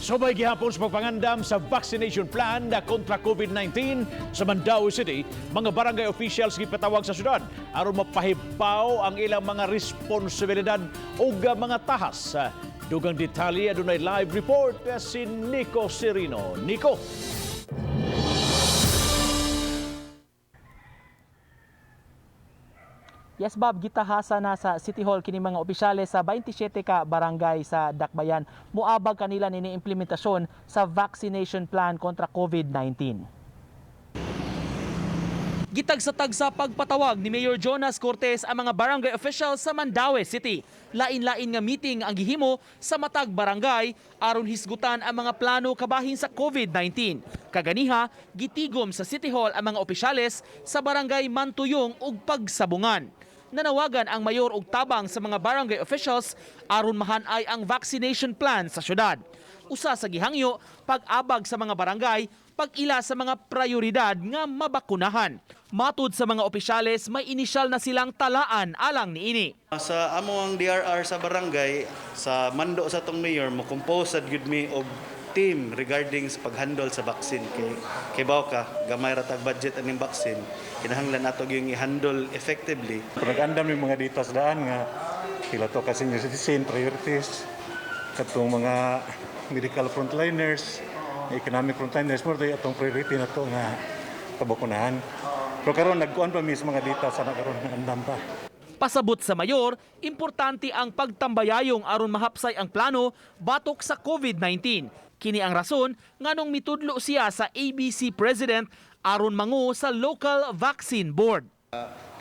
Subay gihapon sa pagpangandam sa vaccination plan na kontra COVID-19 sa Mandaue City, mga barangay officials gipatawag sa syudad aron mapahibaw ang ilang mga responsibilidad o mga tahas. Dugang detalye adunay live report si Nico Serino. Nico. Yes, Bob, gitahasa na sa City Hall kini mga opisyales sa 27 ka barangay sa Dakbayan. Muabag kanila nini implementasyon sa vaccination plan kontra COVID-19. Gitag sa pagpatawag ni Mayor Jonas Cortez ang mga barangay officials sa Mandaue City. Lain-lain nga meeting ang gihimo sa matag barangay aron hisgutan ang mga plano kabahin sa COVID-19. Kaganiha, gitigom sa City Hall ang mga opisyales sa barangay Mantuyong ug Pagsabungan. Nanawagan ang mayor og tabang sa mga barangay officials aron mahanay ang vaccination plan sa syudad. Usa sa gihangyo, pag-abag sa mga barangay, pag-ila sa mga prioridad nga mabakunahan. Matud sa mga opisyales, may inisyal na silang talaan alang niini. Sa among DRR sa barangay, sa mando sa tong mayor, mo-compose sad gyud mi og team regarding sa pag-handle sa vaccine kay ka gamay ra tag budget aning vaccine kinahanglan nato gyud i-handle effectively. Nag-andam yung mga dito sa daan nga pila to ka senior citizen priorities katong mga medical frontliners, economic frontliners mo day atong priority nato nga pabakunahan. Pero karon nagkuan pa mi sa mga dito sa nakaron andam pa. Pasabot sa mayor, importante ang pagtambayayong aron mahapsay ang plano batok sa COVID-19. Kini ang rason nganong mitudlo siya sa ABC President aron mangu sa Local Vaccine Board.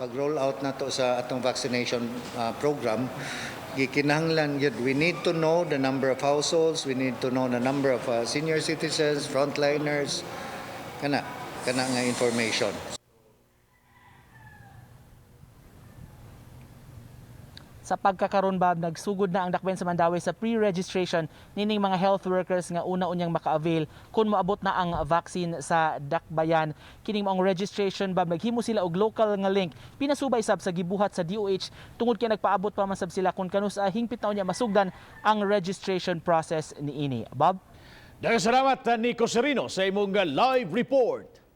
Pag-roll out nato sa atong vaccination program, gikinahanglan gyud we need to know the number of households, we need to know the number of senior citizens, frontliners, kana nga information. Sa pagkakaroon, Bob, nagsugod na ang Dakbayan sa Mandaue sa pre-registration nining mga health workers nga una unyang maka-avail kung maabot na ang vaccine sa Dakbayan. Kining mga registration, Bob, naghimo sila og local nga link. Pinasubay sab sa gibuhat sa DOH tungod kay nagpaabot pa man sab sila kung kanus hingpit na unya masugdan ang registration process niini. Bob? Daghang salamat Nico Serino sa imong live report.